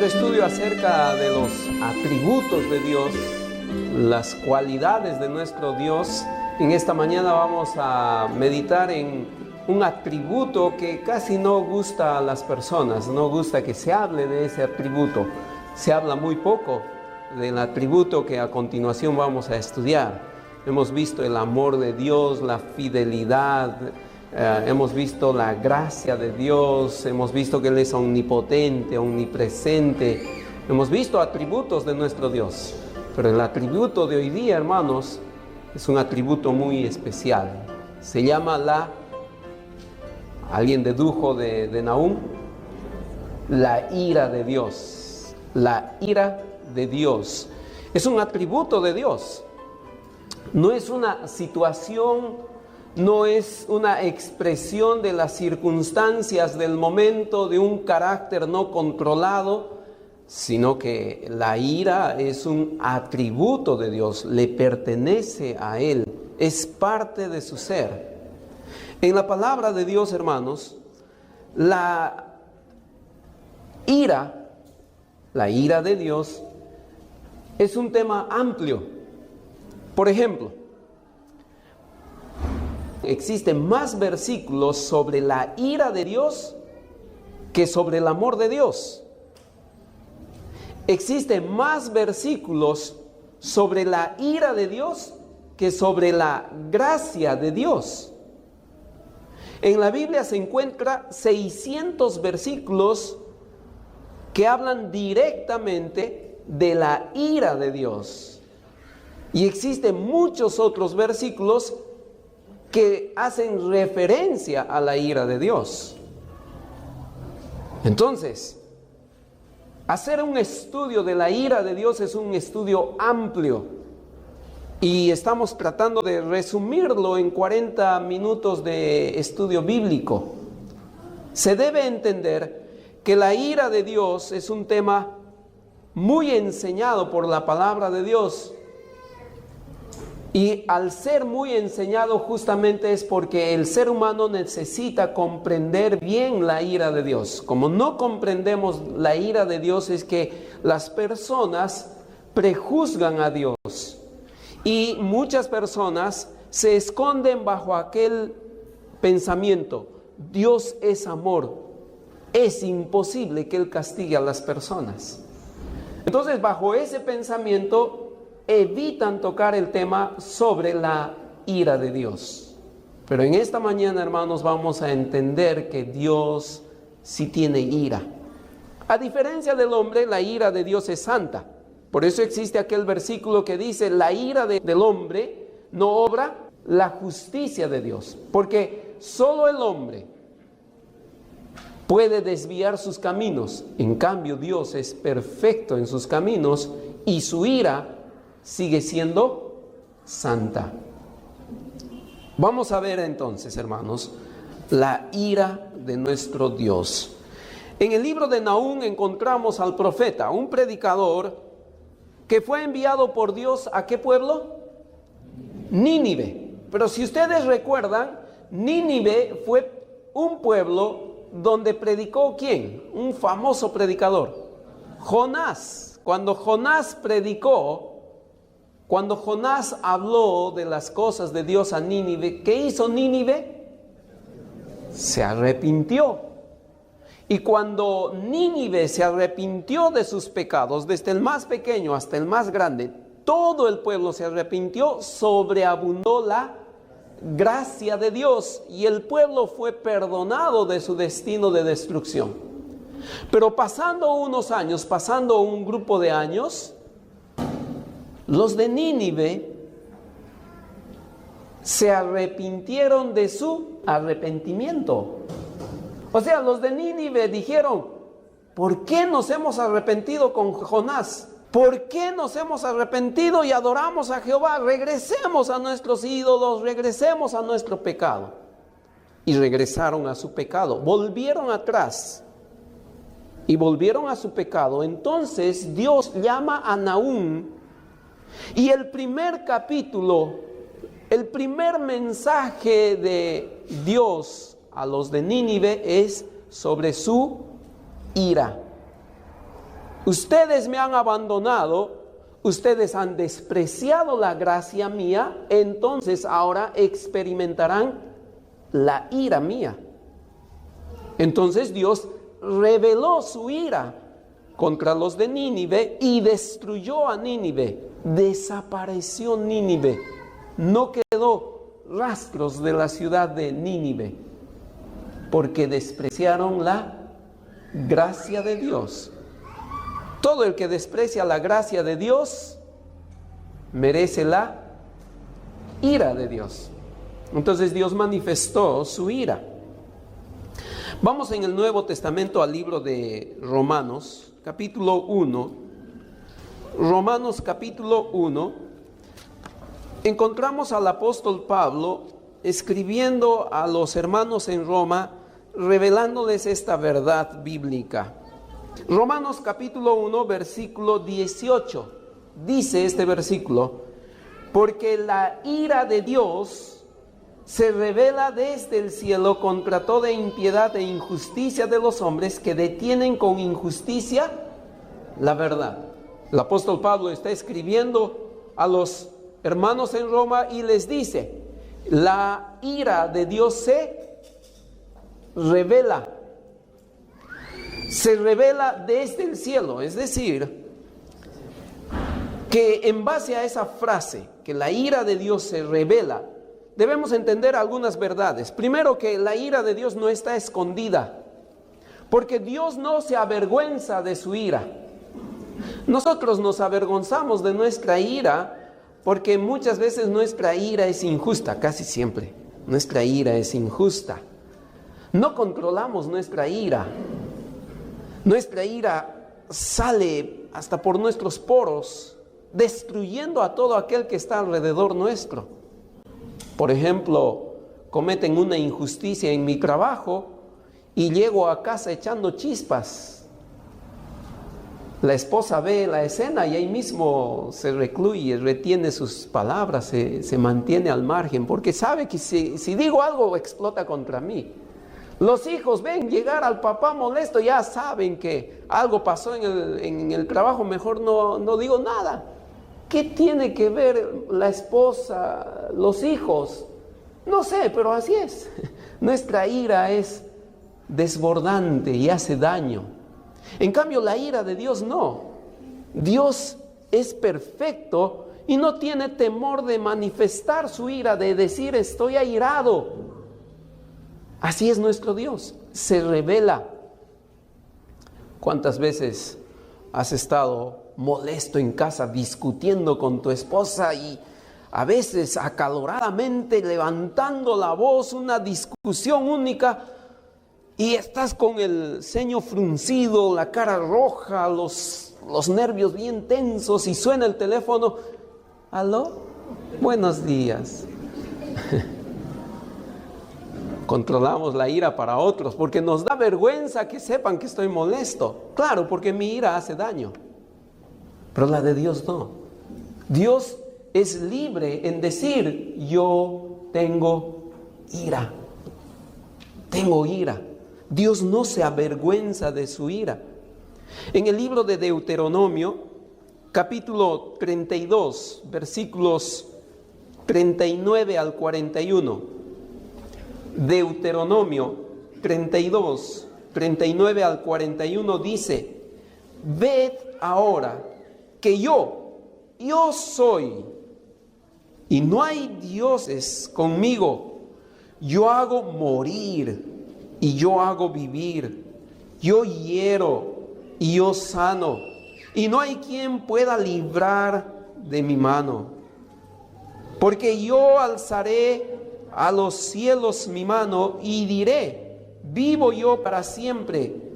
nuestro estudio acerca de los atributos de Dios, las cualidades de nuestro Dios, en esta mañana vamos a meditar en un atributo que casi no gusta a las personas, no gusta que se hable de ese atributo. Se habla muy poco del atributo que a continuación vamos a estudiar. Hemos visto el amor de Dios, la fidelidad, hemos visto la gracia de Dios, hemos visto que Él es omnipotente, omnipresente, hemos visto atributos de nuestro Dios. Pero el atributo de hoy día, hermanos, es un atributo muy especial. Se llama alguien dedujo de Nahum, la ira de Dios. La ira de Dios. Es un atributo de Dios. No es una situación, no es una expresión de las circunstancias del momento, de un carácter no controlado, sino que la ira es un atributo de Dios, le pertenece a Él, es parte de su ser. En la palabra de Dios, hermanos, la ira de Dios es un tema amplio. Por ejemplo, existen más versículos sobre la ira de Dios que sobre el amor de Dios. Existen más versículos sobre la ira de Dios que sobre la gracia de Dios. En la Biblia se encuentra 600 versículos que hablan directamente de la ira de Dios. Y existen muchos otros versículos que hacen referencia a la ira de Dios. Entonces, hacer un estudio de la ira de Dios es un estudio amplio y estamos tratando de resumirlo en 40 minutos de estudio bíblico. Se debe entender que la ira de Dios es un tema muy enseñado por la palabra de Dios. Y al ser muy enseñado justamente es porque el ser humano necesita comprender bien la ira de Dios. Como no comprendemos la ira de Dios, es que las personas prejuzgan a Dios. Y muchas personas se esconden bajo aquel pensamiento: Dios es amor, es imposible que Él castigue a las personas. Entonces, bajo ese pensamiento evitan tocar el tema sobre la ira de Dios. Pero en esta mañana, hermanos, vamos a entender que Dios sí tiene ira. A diferencia del hombre, la ira de Dios es santa. Por eso existe aquel versículo que dice: la ira del hombre no obra la justicia de Dios. Porque solo el hombre puede desviar sus caminos. En cambio, Dios es perfecto en sus caminos y su ira sigue siendo santa. Vamos a ver entonces, hermanos, la ira de nuestro Dios. En el libro de Nahum encontramos al profeta, un predicador que fue enviado por Dios ¿a qué pueblo? Nínive. Pero si ustedes recuerdan, Nínive fue un pueblo donde predicó ¿quién? Un famoso predicador, Jonás. Cuando Jonás predicó, cuando Jonás habló de las cosas de Dios a Nínive, ¿qué hizo Nínive? Se arrepintió. Y cuando Nínive se arrepintió de sus pecados, desde el más pequeño hasta el más grande, todo el pueblo se arrepintió, sobreabundó la gracia de Dios y el pueblo fue perdonado de su destino de destrucción. Pero pasando unos años, pasando un grupo de años, los de Nínive se arrepintieron de su arrepentimiento. O sea, los de Nínive dijeron: ¿por qué nos hemos arrepentido con Jonás? ¿Por qué nos hemos arrepentido y adoramos a Jehová? Regresemos a nuestros ídolos, regresemos a nuestro pecado. Y regresaron a su pecado, volvieron atrás y volvieron a su pecado. Entonces Dios llama a Nahum. Y el primer capítulo, el primer mensaje de Dios a los de Nínive es sobre su ira. ustedes me han abandonado, ustedes han despreciado la gracia mía, entonces ahora experimentarán la ira mía. Entonces Dios reveló su ira contra los de Nínive y destruyó a Nínive. Desapareció Nínive. No quedó rastros de la ciudad de Nínive, porque despreciaron la gracia de Dios. Todo el que desprecia la gracia de Dios merece la ira de Dios. Entonces Dios manifestó su ira. Vamos en el Nuevo Testamento al libro de Romanos, capítulo 1. Romanos capítulo 1. Encontramos al apóstol Pablo escribiendo a los hermanos en Roma, revelándoles esta verdad bíblica. Romanos capítulo 1, versículo 18. Dice este versículo: porque la ira de Dios se revela desde el cielo contra toda impiedad e injusticia de los hombres que detienen con injusticia la verdad. El apóstol Pablo está escribiendo a los hermanos en Roma y les dice: la ira de Dios se revela desde el cielo. Es decir, que en base a esa frase, que la ira de Dios se revela, debemos entender algunas verdades. Primero, que la ira de Dios no está escondida, porque Dios no se avergüenza de su ira. Nosotros nos avergonzamos de nuestra ira, porque muchas veces nuestra ira es injusta, casi siempre. Nuestra ira es injusta. No controlamos nuestra ira. Nuestra ira sale hasta por nuestros poros, destruyendo a todo aquel que está alrededor nuestro. Por ejemplo, cometen una injusticia en mi trabajo y llego a casa echando chispas. La esposa ve la escena y ahí mismo se recluye, retiene sus palabras, se mantiene al margen, porque sabe que si digo algo explota contra mí. Los hijos ven llegar al papá molesto, ya saben que algo pasó en el trabajo, mejor no digo nada. ¿Qué tiene que ver la esposa, los hijos? No sé, pero así es. Nuestra ira es desbordante y hace daño. En cambio, la ira de Dios no. Dios es perfecto y no tiene temor de manifestar su ira, de decir estoy airado. Así es nuestro Dios, se revela. ¿Cuántas veces has estado molesto en casa, discutiendo con tu esposa y a veces acaloradamente levantando la voz, una discusión única, y estás con el ceño fruncido, la cara roja, los nervios bien tensos y suena el teléfono? ¿Aló? Buenos días. Controlamos la ira para otros porque nos da vergüenza que sepan que estoy molesto. Claro, porque mi ira hace daño. Pero la de Dios no. Dios es libre en decir: yo tengo ira. Tengo ira. Dios no se avergüenza de su ira. En el libro de Deuteronomio, capítulo 32, versículos 39 al 41. Deuteronomio 32, 39 al 41 dice: ved ahora que yo soy, y no hay dioses conmigo. Yo hago morir y yo hago vivir. Yo hiero y yo sano, y no hay quien pueda librar de mi mano. Porque yo alzaré a los cielos mi mano y diré: vivo yo para siempre.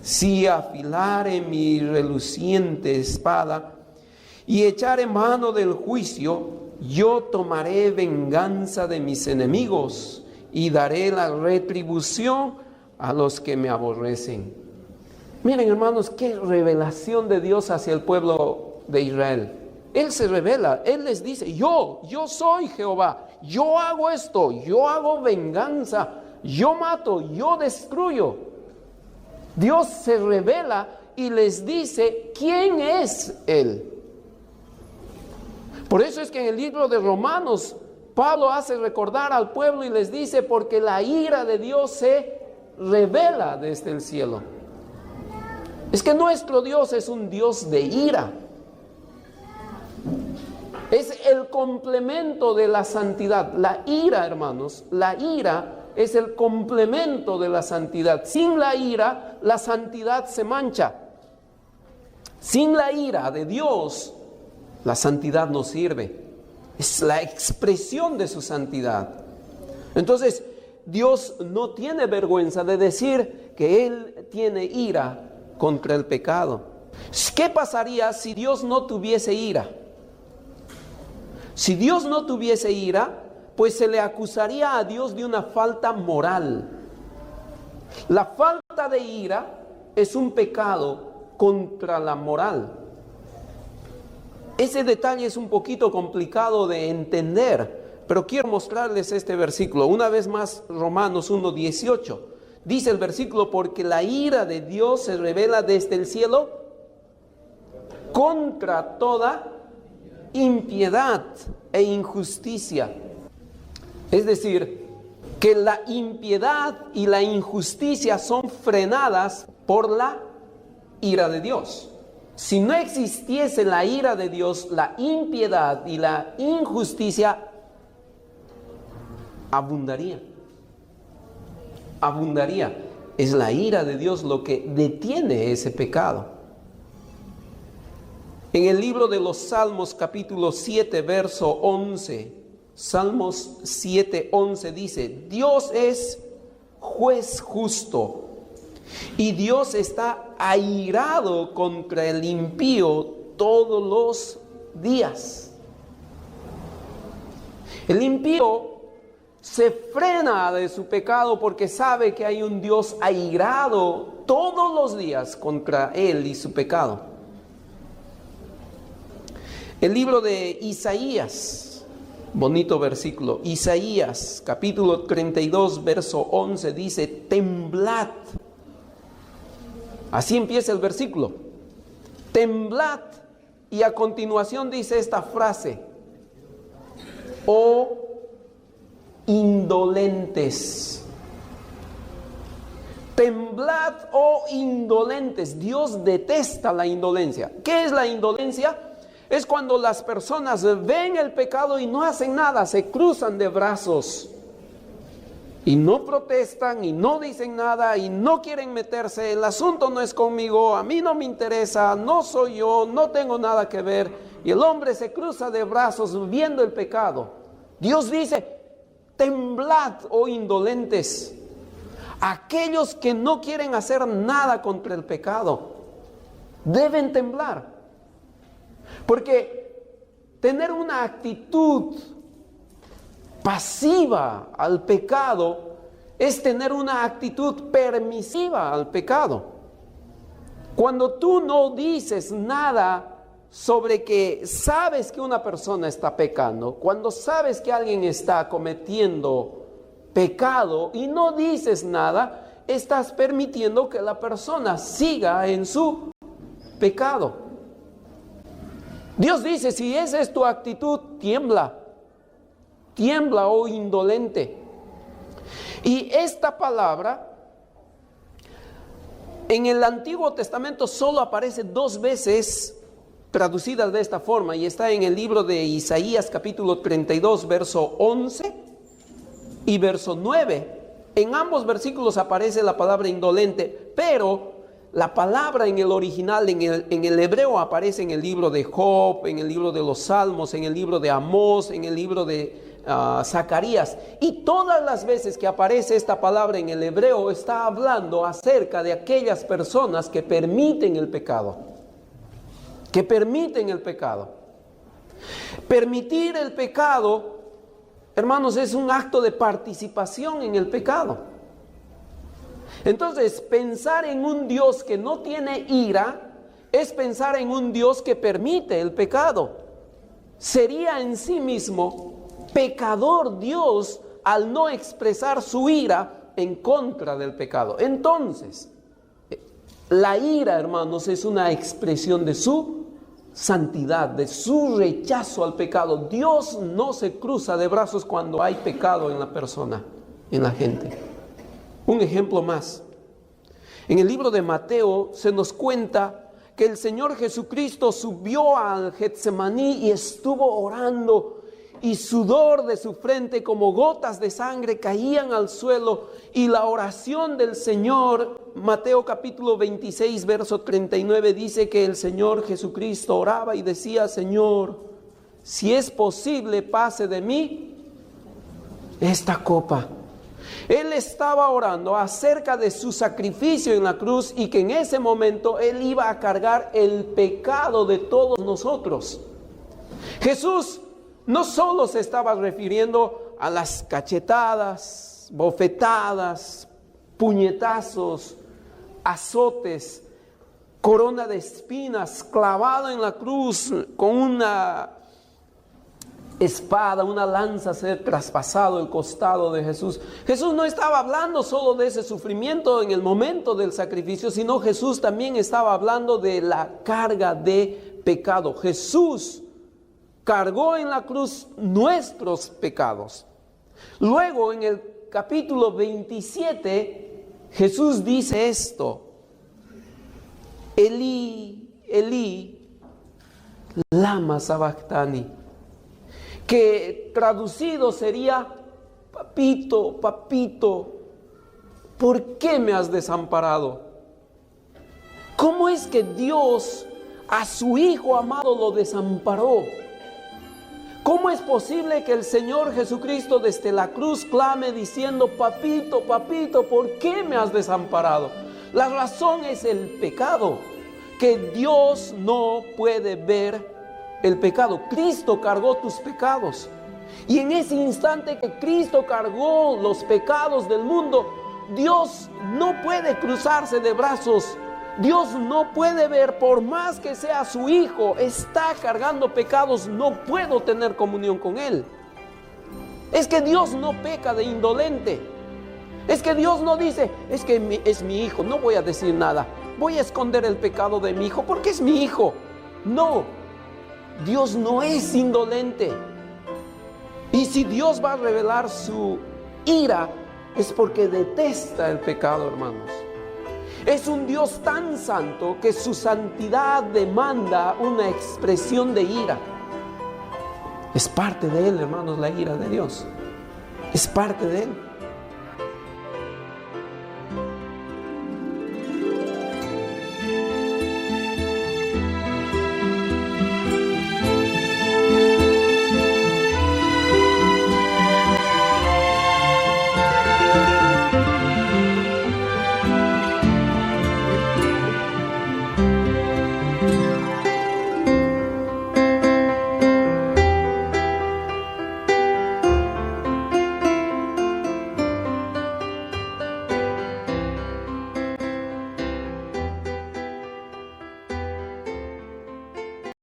Si afilare mi reluciente espada y echare mano del juicio, yo tomaré venganza de mis enemigos y daré la retribución a los que me aborrecen. Miren, hermanos, qué revelación de Dios hacia el pueblo de Israel. Él se revela, Él les dice: yo soy Jehová, yo hago esto, yo hago venganza, yo mato, yo destruyo. Dios se revela y les dice quién es Él. Por eso es que en el libro de Romanos, Pablo hace recordar al pueblo y les dice, porque la ira de Dios se revela desde el cielo. Es que nuestro Dios es un Dios de ira. Es el complemento de la santidad. La ira, hermanos, la ira es el complemento de la santidad. Sin la ira, la santidad se mancha. Sin la ira de Dios, la santidad no sirve. Es la expresión de su santidad. Entonces, Dios no tiene vergüenza de decir que Él tiene ira contra el pecado. ¿Qué pasaría si Dios no tuviese ira? Si Dios no tuviese ira, pues se le acusaría a Dios de una falta moral. La falta de ira es un pecado contra la moral. Ese detalle es un poquito complicado de entender, pero quiero mostrarles este versículo. Una vez más, Romanos 1:18. Dice el versículo, porque la ira de Dios se revela desde el cielo contra toda impiedad e injusticia. Es decir, que la impiedad y la injusticia son frenadas por la ira de Dios. Si no existiese la ira de Dios, la impiedad y la injusticia abundaría. Abundaría. Es la ira de Dios lo que detiene ese pecado. En el libro de los Salmos, capítulo 7, verso 11, Salmos 7:11 dice, Dios es juez justo y Dios está airado contra el impío todos los días. El impío se frena de su pecado porque sabe que hay un Dios airado todos los días contra él y su pecado. El libro de Isaías, bonito versículo, Isaías capítulo 32 verso 11 dice, temblad. Así empieza el versículo, temblad, y a continuación dice esta frase, oh indolentes. Temblad, oh indolentes. Dios detesta la indolencia. ¿Qué es la indolencia? Es cuando las personas ven el pecado y no hacen nada, se cruzan de brazos y no protestan y no dicen nada y no quieren meterse. El asunto no es conmigo, a mí no me interesa, no soy yo, no tengo nada que ver. Y el hombre se cruza de brazos viendo el pecado. Dios dice, temblad, oh indolentes. Aquellos que no quieren hacer nada contra el pecado deben temblar. Porque tener una actitud pasiva al pecado es tener una actitud permisiva al pecado. Cuando tú no dices nada sobre que sabes que una persona está pecando, cuando sabes que alguien está cometiendo pecado y no dices nada, estás permitiendo que la persona siga en su pecado. Dios dice, si esa es tu actitud, tiembla, tiembla, oh indolente. Y esta palabra en el Antiguo Testamento solo aparece 2 veces traducida de esta forma, y está en el libro de Isaías capítulo 32 verso 11 y verso 9. En ambos versículos aparece la palabra indolente, pero la palabra en el original, en el hebreo, aparece en el libro de Job, en el libro de los Salmos, en el libro de Amós, en el libro de Zacarías. Y todas las veces que aparece esta palabra en el hebreo, está hablando acerca de aquellas personas que permiten el pecado. Que permiten el pecado. Permitir el pecado, hermanos, es un acto de participación en el pecado. Entonces, pensar en un Dios que no tiene ira es pensar en un Dios que permite el pecado. Sería en sí mismo pecador Dios al no expresar su ira en contra del pecado. Entonces, La ira, hermanos, es una expresión de su santidad, de su rechazo al pecado. Dios no se cruza de brazos cuando hay pecado en la persona, en la gente. Un ejemplo más. En el libro de Mateo se nos cuenta que el Señor Jesucristo subió al Getsemaní y estuvo orando, y sudor de su frente como gotas de sangre caían al suelo, y la oración del Señor, Mateo capítulo 26 verso 39, dice que el Señor Jesucristo oraba y decía: Señor, si es posible, pase de mí esta copa. Él estaba orando acerca de su sacrificio en la cruz, y que en ese momento Él iba a cargar el pecado de todos nosotros. Jesús no solo se estaba refiriendo a las cachetadas, bofetadas, puñetazos, azotes, corona de espinas, clavado en la cruz con una espada, una lanza, ser traspasado el costado de Jesús. Jesús no estaba hablando solo de ese sufrimiento en el momento del sacrificio, sino Jesús también estaba hablando de la carga de pecado. Jesús cargó en la cruz nuestros pecados. Luego, en el capítulo 27, Jesús dice esto: Elí, Elí, lama sabactani, que traducido sería: papito, papito, ¿por qué me has desamparado? ¿Cómo es que Dios a su Hijo amado lo desamparó? ¿Cómo es posible que el Señor Jesucristo desde la cruz clame diciendo: papito, papito, ¿por qué me has desamparado? La razón es el pecado, que Dios no puede ver el pecado. Cristo cargó tus pecados, y en ese instante que Cristo cargó los pecados del mundo, Dios no puede cruzarse de brazos. Dios no puede ver, por más que sea su Hijo, está cargando pecados, no puedo tener comunión con Él. Es que Dios no peca de indolente. Es que Dios no dice: es que es mi hijo, no voy a decir nada, voy a esconder el pecado de mi hijo porque es mi hijo. No, Dios no es indolente. Y si Dios va a revelar su ira, es porque detesta el pecado, hermanos. Es un Dios tan santo que su santidad demanda una expresión de ira. Es parte de Él, hermanos, la ira de Dios. Es parte de Él.